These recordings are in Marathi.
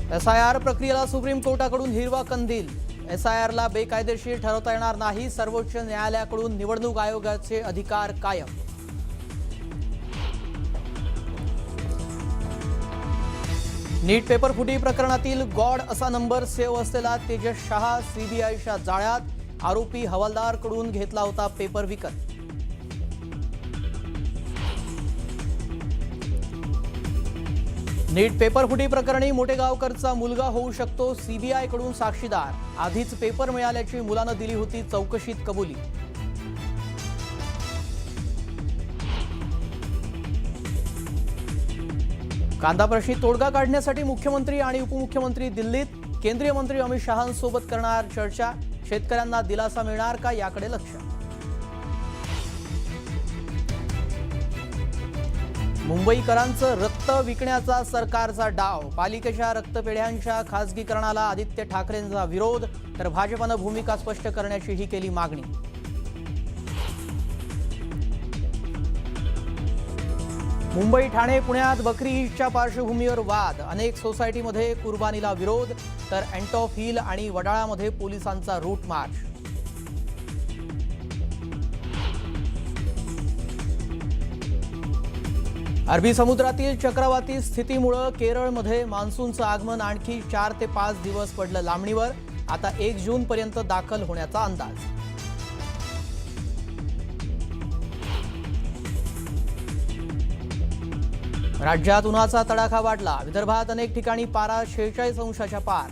SIR प्रक्रियेला सुप्रीम कोर्टाकडून हिरवा कंदील। SIRला बेकायदेशीर ठरवता येणार नाही, सर्वोच्च न्यायालयाकडून निवडणूक आयोगाचे अधिकार कायम। नीट पेपर फुटी प्रकरणातील गॉड असा नंबर सेव्ह असलेला तेजस शहा CBIच्या जाळ्यात। आरोपी हवालदारकडून घेतला होता पेपर विकत। नीट पेपर फुटी प्रकरणी मोटेगावकरचा मुलगा होऊ शकतो CBI कडून साक्षीदार। आधीच पेपर मिळाल्याची मुलानं दिली होती चौकशीत कबुली। कांदा प्रश्नी तोडगा काढण्यासाठी मुख्यमंत्री आणि उपमुख्यमंत्री दिल्लीत। केंद्रीय मंत्री अमित शहांसोबत करणार चर्चा। शेतकऱ्यांना दिलासा मिळणार का याकडे लक्ष। मुंबईकरांचं रक्त विकण्याचा सरकारचा डाव। पालिकेच्या रक्तपेढ्यांच्या खासगीकरणाला आदित्य ठाकरेंचा विरोध, तर भाजपनं भूमिका स्पष्ट करण्याचीही केली मागणी। मुंबई ठाणे पुण्यात बकरी ईदच्या पार्श्वभूमीवर वाद। अनेक सोसायटीमध्ये कुर्बानीला विरोध, तर एंटॉफ हिल आणि वडाळामध्ये पोलिसांचा रूट मार्च। अरबी समुद्रातील चक्रवाती स्थितीमुळे केरळमध्ये मान्सूनचं आगमन आणखी 4 ते 5 दिवस पडलं लांबणीवर। आता 1 जून पर्यंत दाखल होण्याचा अंदाज। राज्यात उन्हाचा तडाखा वाढला। विदर्भात अनेक ठिकाणी पारा 46 अंशाच्या पार।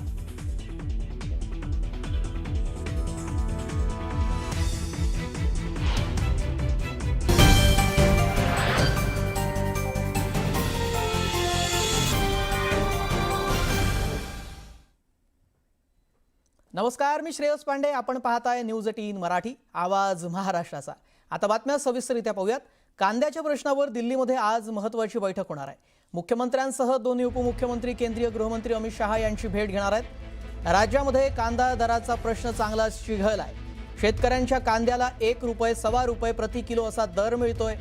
नमस्कार, मी श्रेयस पांडे। आपण पाहताय न्यूज 18 मराठी, आवाज महाराष्ट्राचा। आता बातम्या सविस्तररित्या पाहूयात। कांद्याच्या प्रश्नावर दिल्लीमध्ये आज महत्त्वाची बैठक होणार आहे। मुख्यमंत्र्यांसह दोन्ही उपमुख्यमंत्री केंद्रीय गृहमंत्री अमित शहा यांची भेट घेणार आहेत। राज्यामध्ये कांदा दराचा प्रश्न चांगलाच चिघळलाय। शेतकऱ्यांच्या कांद्याला 1 रुपये, सव्वा रुपये प्रति किलो असा दर मिळतोय।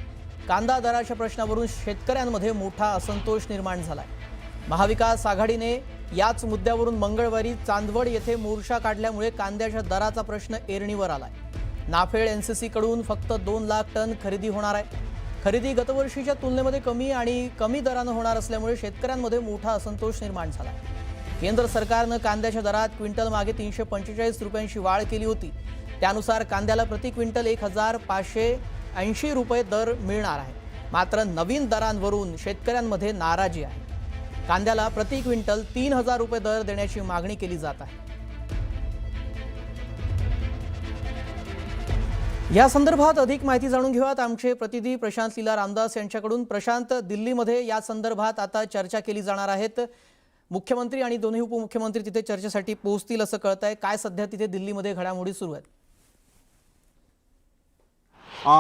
कांदा दराच्या प्रश्नावरून शेतकऱ्यांमध्ये मोठा असंतोष निर्माण झालाय। महाविकास आघाडीने याच मुद्द्यावरून मंगळवारी चांदवड येथे मोर्चा काढल्यामुळे कांद्याच्या दराचा प्रश्न ऐरणीवर आलाय। नाफेड NCC कडून फक्त 2 लाख टन खरेदी होणार आहे। खरेदी गतवर्षीच्या तुलनेमध्ये कमी दराने होणार असल्यामुळे शेतकऱ्यांमध्ये मोठा असंतोष निर्माण झाला। केंद्र सरकारने कांद्याच्या दरात क्विंटल मागे 345 रुपयांची वाढ केली होती। त्यानुसार कांद्याला प्रति क्विंटल 1580 रुपये दर मिळणार आहे। मात्र नवीन दरांवरून शेतकऱ्यांमध्ये नाराजी आहे। कांद्याला प्रति क्विंटल 3000 रुपये दर देण्याची मागणी केली जात आहे। या संदर्भात अधिक माहिती जाणून घेऊयात आमचे प्रतिनिधी प्रशांत लीला रामदास यांच्याकडून। प्रशांत, दिल्लीमध्ये या संदर्भात आता चर्चा केली जाणार आहेत। मुख्यमंत्री आणि दोन्ही उपमुख्यमंत्री तिथे चर्चेसाठी पोहोचतील असं कळतंय। काय सध्या तिथे दिल्लीमध्ये घडामोडी सुरू आहेत?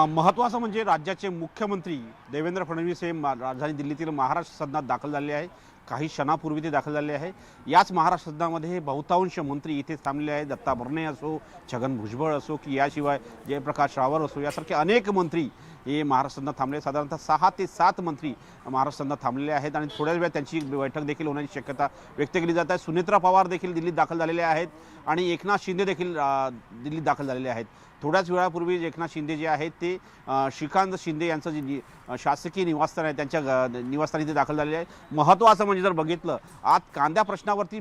महत्त्वाचं म्हणजे राज्याचे मुख्यमंत्री देवेंद्र फडणवीस हे राजधानी दिल्लीतील महाराष्ट्र सदनात दाखल झाले आहे। काही क्षणापूर्वी ते दाखल झाले आहे। याच महाराष्ट्र सदनामध्ये बहुतांश मंत्री इथे थांबले आहेत। दत्ता भरणे असो, छगन भुजबळ असो, की याशिवाय जयप्रकाश रावळ असो, यासारखे अनेक मंत्री हे महाराष्ट्र सदनात थांबले। साधारणतः 6 ते 7 मंत्री महाराष्ट्र सदनात थांबलेले आहेत आणि थोड्याच वेळात त्यांची बैठक देखील होण्याची शक्यता व्यक्त केली जात आहे। सुनेत्रा पवार देखील दिल्लीत दाखल झालेले आहेत आणि एकनाथ शिंदे देखील दिल्लीत दाखल झालेले आहेत। थोड्याच वेळापूर्वी एकनाथ शिंदे जे आहेत ते श्रीकांत शिंदे यांचं जे शासकीय निवासस्थान आहे त्यांच्या निवासस्थानी ते दाखल झालेले आहे। महत्त्वाचं म्हणजे जर बघितलं, आज कांद्या प्रश्नावरती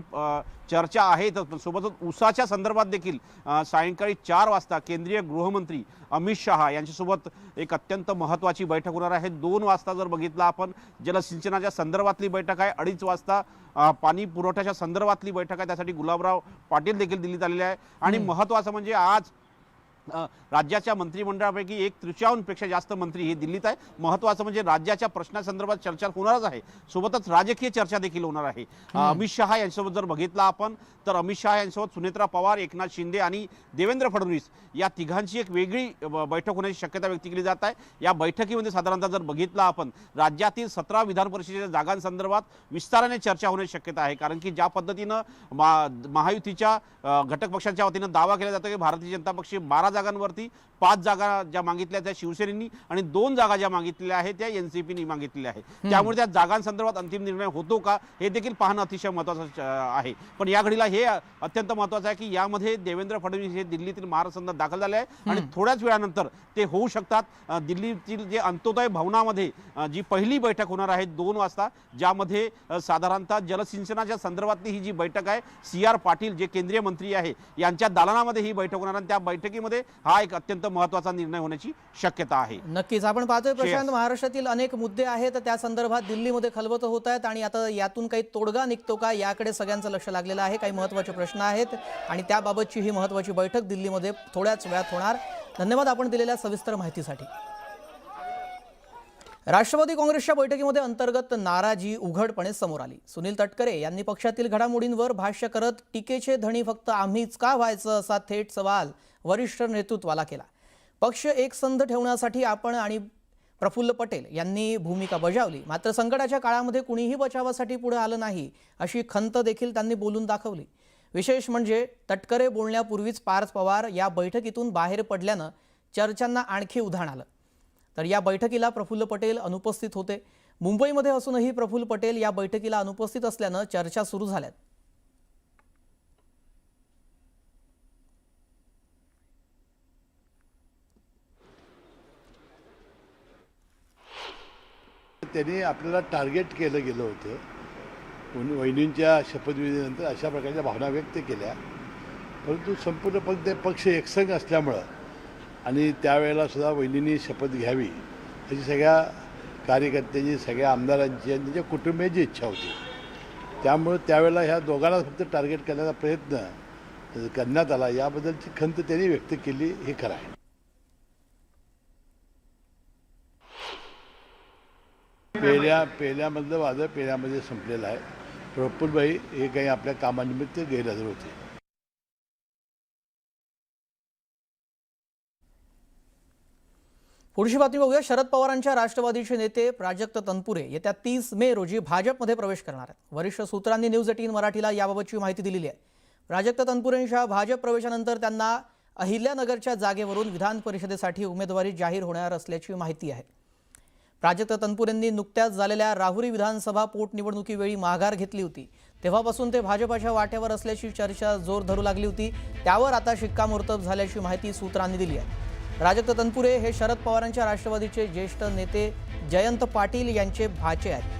चर्चा आहे, तर सोबतच ऊसाच्या संदर्भात देखील सायंकाळी 4 वाजता केंद्रीय गृहमंत्री अमित शहा यांच्यासोबत एक अत्यंत महत्त्वाची बैठक होणार आहे। 2 वाजता जर बघितलं आपण जलसिंचनाच्या संदर्भातली बैठक आहे। 2:30 वाजता पाणी पुरवठ्याच्या संदर्भातली बैठक आहे। त्यासाठी गुलाबराव पाटील देखील दिल्लीत आलेले आहे। आणि महत्त्वाचं म्हणजे आज राज्याच्या मंत्रिमंडळापैकी 1/3 पेक्षा जास्त मंत्री हे दिल्लीत आहे। महत्त्वाचं म्हणजे राज्याच्या प्रश्नासंदर्भात चर्चा होणारच आहे, सोबतच राजकीय चर्चा देखील होणार आहे। अमित शहा यांच्यासोबत जर बघितलं आपण तर अमित शहा यांच्यासोबत सुनेत्रा पवार, एकनाथ शिंदे आणि देवेंद्र फडणवीस या तिघांची एक वेगळी बैठक होण्याची शक्यता व्यक्त केली जात आहे। या बैठकीमध्ये साधारणतः जर बघितलं आपण राज्यातील 17 विधान परिषदेच्या जागांसंदर्भात विस्ताराने चर्चा होण्याची शक्यता आहे। कारण की ज्या पद्धतीनं महायुतीच्या घटक पक्षांच्या वतीनं दावा केला जातो की भारतीय जनता पक्ष 12 जागांवरती 5 जागा ज्या मागितल्या त्या शिवसेनेनी आणि 2 जागा ज्या मागितलेल्या आहेत त्या एनसीपीने मागितलेल्या आहेत. त्यामुळे त्या जागांसंदर्भात अंतिम निर्णय होतो का हे देखील पाहणं अतिशय महत्त्वाचं आहे. पण या घडीला हे अत्यंत महत्त्वाचं आहे की यामध्ये देवेंद्र फडणवीस हे दिल्लीतील महाराष्ट्रात दाखल झाले आहे आणि थोड्याच वेळानंतर ते होऊ शकतात. दिल्लीतील जे अंत्योदय भवनामध्ये जी पहिली बैठक होणार आहे 2 वाजता, ज्यामध्ये साधारणतः जलसिंचनाच्या संदर्भातली ही जी बैठक आहे, CR पाटील जे केंद्रीय मंत्री आहे यांच्या दालनामध्ये ही बैठक होणार आणि त्या बैठकीमध्ये हा एक अत्यंत महत्त्वाचा निर्णय होण्याची शक्यता आहे. नक्कीच आपण पाहतोय प्रशांत, महाराष्ट्रातील अनेक मुद्दे आहेत त्या संदर्भात दिल्लीमध्ये खलबतं होत आहेत आणि आता यातून काही तोडगा निघतो का याकडे सगळ्यांचं लक्ष लागलेलं आहे. काही महत्त्वाचे प्रश्न आहेत आणि त्याबाबतची ही महत्त्वाची बैठक दिल्लीमध्ये थोड्याच वेळात होणार. धन्यवाद आपण दिलेल्या सविस्तर माहितीसाठी. राष्ट्रवादी काँग्रेसच्या बैठकीमध्ये अंतर्गत नाराजी उघडपणे समोर आली. सुनील तटकरे यांनी पक्षातील घडामोडींवर भाष्य करत टीकेचे धणी फक्त आम्हीच का व्हायचं असा थेट सवाल वरिष्ठ नेतृत्वाला केला. पक्ष एकसंध ठेवण्यासाठी आपण आणि प्रफुल्ल पटेल यांनी भूमिका बजावली, मात्र संकटाच्या काळामध्ये कुणीही बचावासाठी पुढे आलं नाही अशी खंत देखील त्यांनी बोलून दाखवली. विशेष म्हणजे तटकरे बोलण्यापूर्वीच पार्थ पवार या बैठकीतून बाहेर पडल्यानं चर्चांना आणखी उधाण आलं. तर या बैठकीला प्रफुल्ल पटेल अनुपस्थित होते. मुंबईमध्ये असूनही प्रफुल्ल पटेल या बैठकीला अनुपस्थित असल्यानं चर्चा सुरू झाल्यात. त्यांनी आपल्याला टार्गेट केलं गेलं होतं. वहिनींच्या शपथविधीनंतर अशा प्रकारच्या भावना व्यक्त केल्या, परंतु संपूर्ण पक्ष एकसंघ असल्यामुळं आणि त्यावेळेला सुद्धा वहिनींनी शपथ घ्यावी अशी सगळ्या कार्यकर्त्यांची, सगळ्या आमदारांची आणि त्यांच्या कुटुंबियांची इच्छा होती. त्यामुळं त्यावेळेला ह्या दोघांना फक्त टार्गेट करण्याचा प्रयत्न करण्यात आला. याबद्दलची खंत त्यांनी व्यक्त केली, हे खरं आहे. पेल्यामधलं वादळ पेल्यामध्ये संपलेलं आहे. प्रफुल्लभाई हे काही आपल्या कामानिमित्त गैरहजर होते. पुढची बातमी बघूया. शरद पवारांच्या राष्ट्रवादीचे नेते प्राजक्त तनपुरे येत्या 30 मे रोजी भाजपमध्ये प्रवेश करणार आहेत. वरिष्ठ सूत्रांनी न्यूज 18 मराठीला याबाबतची माहिती दिलेली आहे. प्राजक्त तनपुरेंच्या भाजप प्रवेशानंतर त्यांना अहिल्यानगरच्या जागेवरून विधान परिषदेसाठी उमेदवारी जाहीर होणार असल्याची माहिती आहे. प्राजक्त तनपुरेंनी नुकत्याच झालेल्या राहुरी विधानसभा पोटनिवडणुकीवेळी माघार घेतली होती. तेव्हापासून ते भाजपाच्या वाट्यावर असल्याची चर्चा जोर धरू लागली होती. त्यावर आता शिक्कामोर्तब झाल्याची माहिती सूत्रांनी दिली आहे. प्राजक्त तनपुरे हे शरद पवारांच्या राष्ट्रवादीचे ज्येष्ठ नेते जयंत पाटील यांचे भाचे आहेत.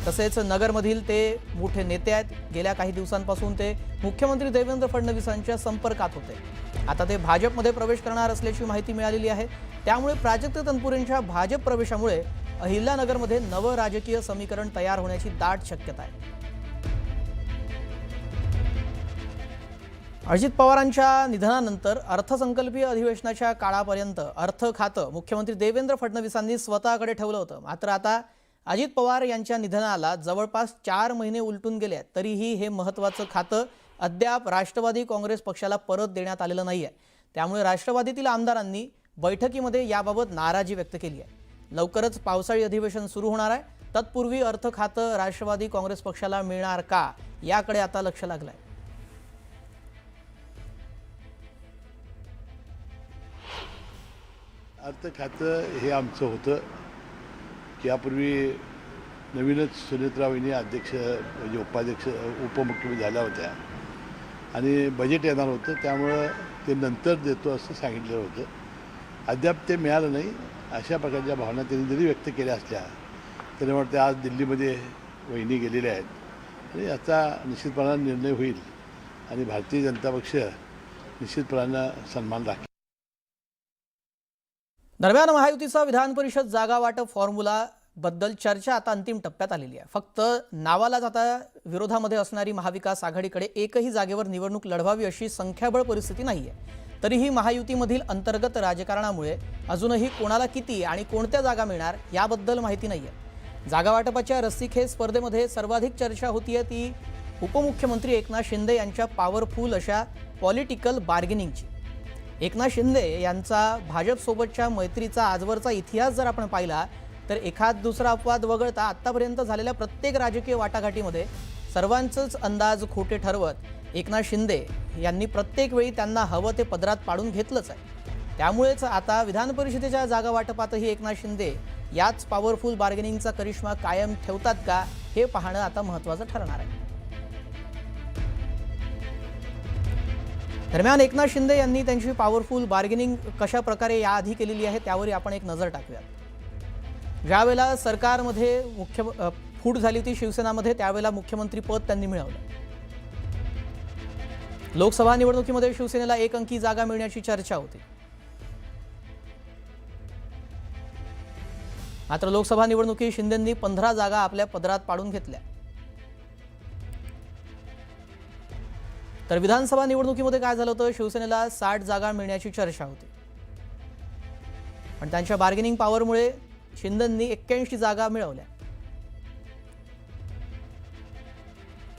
तसेच नगरमधील ते मोठे नेते आहेत. गेल्या काही दिवसांपासून ते मुख्यमंत्री देवेंद्र फडणवीसांच्या संपर्कात होते. आता ते भाजपमध्ये प्रवेश करणार असल्याची माहिती मिळालेली आहे. त्यामुळे प्राजक्त तनपुरेंच्या भाजप प्रवेशामुळे अहिल्यानगरमध्ये नवं राजकीय समीकरण तयार होण्याची दाट शक्यता आहे. अजित पवारांच्या निधनानंतर अर्थसंकल्पीय अधिवेशनाच्या काळापर्यंत अर्थ खातं मुख्यमंत्री देवेंद्र फडणवीसांनी स्वतःकडे ठेवलं होतं. मात्र आता अजित पवार यांच्या निधनाला जवळपास 4 महिने उलटून गेले आहेत, तरीही हे महत्त्वाचं खातं अद्याप राष्ट्रवादी काँग्रेस पक्षाला परत देण्यात आलेलं नाही आहे. त्यामुळे राष्ट्रवादीतील आमदारांनी बैठकीमध्ये याबाबत नाराजी व्यक्त केली आहे. लवकरच पावसाळी अधिवेशन सुरू होणार आहे. तत्पूर्वी अर्थ खातं राष्ट्रवादी काँग्रेस पक्षाला मिळणार का याकडे आता लक्ष लागलं आहे. अर्थ खातं हे आमचं होतं. यापूर्वी नवीनच सुनेत्रावहिनी अध्यक्ष म्हणजे उपाध्यक्ष उपमुख्यमंत्री झाल्या होत्या आणि बजेट येणार होतं, त्यामुळं ते नंतर देतो असं सांगितलं होतं. अद्याप ते मिळालं नाही. अशा प्रकारच्या भावना त्यांनी जरी व्यक्त केल्या असल्या तरी वाटते आज दिल्लीमध्ये वहिनी गेलेल्या आहेत आणि याचा निश्चितपणाने निर्णय होईल आणि भारतीय जनता पक्ष निश्चितपणानं सन्मान राखेल. दरम्यान महायुतीचा विधान परिषद जागा वाटप फॉर्म्युला बद्दल चर्चा आता अंतिम टप्प्यात आलेली आहे. फक्त नावालाच आता विरोधामध्ये असणारी महाविकास आघाडीकडे एकही जागेवर निवडणूक लढवावी अशी संख्याबळ परिस्थिती नाहीये. तरीही महायुतीमधील अंतर्गत राजकारणामुळे अजूनही कोणाला किती आणि कोणत्या जागा मिळणार याबद्दल माहिती नाहीये. जागा वाटपाच्या रस्सीखेच स्पर्धेमध्ये सर्वाधिक चर्चा होतीये ती उपमुख्यमंत्री एकनाथ शिंदे यांच्या पॉवरफुल अशा पॉलिटिकल बार्गेनिंगची. एकनाथ शिंदे यांचा भाजपसोबतच्या मैत्रीचा आजवरचा इतिहास जर आपण पाहिला तर एखाद दुसरा अपवाद वगळता आत्तापर्यंत झालेल्या प्रत्येक राजकीय वाटाघाटीमध्ये सर्वांचेच अंदाज खोटे ठरवत एकनाथ शिंदे यांनी प्रत्येक वेळी त्यांना हवं ते पदरात पाडून घेतलंच आहे. त्यामुळेच आता विधान परिषदेच्या जागा वाटपातही एकनाथ शिंदे याच पॉवरफुल बार्गेनिंगचा करिश्मा कायम ठेवतात का हे पाहणं आता महत्त्वाचं ठरणार आहे. दरम्यान एकनाथ शिंदे यांनी त्यांची पॉवरफुल बार्गेनिंग कशा प्रकारे याआधी केलेली आहे त्यावर आपण एक नजर टाकूयात. ज्यावेळेला सरकारमध्ये फूट झाली होती शिवसेनामध्ये त्यावेळेला मुख्यमंत्री पद त्यांनी मिळवलं. लोकसभा निवडणुकीमध्ये शिवसेनेला 1 अंकी जागा मिळण्याची चर्चा होती. मात्र लोकसभा निवडणुकीत शिंदेंनी 15 जागा आपल्या पदरात पाडून घेतल्या. तर विधानसभा निवडणुकीमध्ये काय झालं होतं, शिवसेनेला 60 जागा मिळण्याची चर्चा होती. पण त्यांच्या बार्गेनिंग पॉवरमुळे शिंदेंनी 81 जागा मिळवल्या.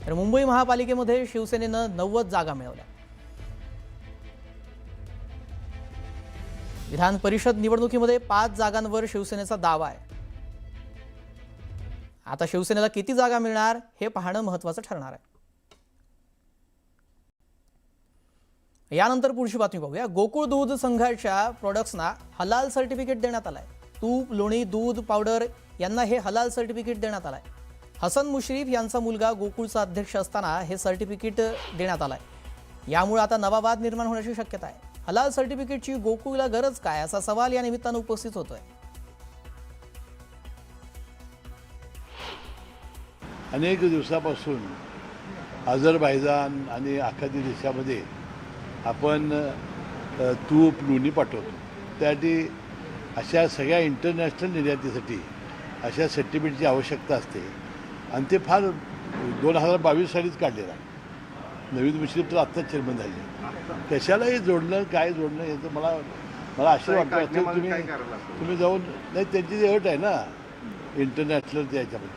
तर मुंबई महापालिकेमध्ये शिवसेनेनं 90 जागा मिळवल्या. विधान परिषद निवडणुकीमध्ये 5 जागांवर शिवसेनेचा दावा आहे. आता शिवसेनेला किती जागा मिळणार हे पाहणं महत्त्वाचं ठरणार आहे. यानंतर पुढची बातमी पाहूया. गोकुळ दूध संघाच्या प्रोडक्ट्सना हलाल सर्टिफिकेट देण्यात आलंय. तूप, लोणी, दूध, पावडर यांना हे हलाल सर्टिफिकेट देण्यात आलंय. हसन मुश्रीफ यांचा मुलगा गोकुळचा अध्यक्ष असताना हे सर्टिफिकेट देण्यात आलंय. यामुळे आता नवा वाद निर्माण होण्याची शक्यता आहे. हलाल सर्टिफिकेटची गोकुळला गरज काय असा सवाल या निमित्तानं उपस्थित होतोय. अनेक दिवसापासून अझरबैजान आणि आखाती देशामध्ये आपण तूप, लोणी पाठवतो. त्यासाठी अशा सगळ्या इंटरनॅशनल निर्यातीसाठी अशा सर्टिफिकेटची आवश्यकता असते आणि ते फार 2022 सालीच काढलेलं आहे. नवीन मुश्रीफ तर आत्ताच चेअरमन झाले. कशालाही जोडणं काय जोडणं याचं मला आश्चर्य वाटतं. तुम्ही जाऊन नाही, त्यांची जी अट आहे ना इंटरनॅशनल त्याच्यामध्ये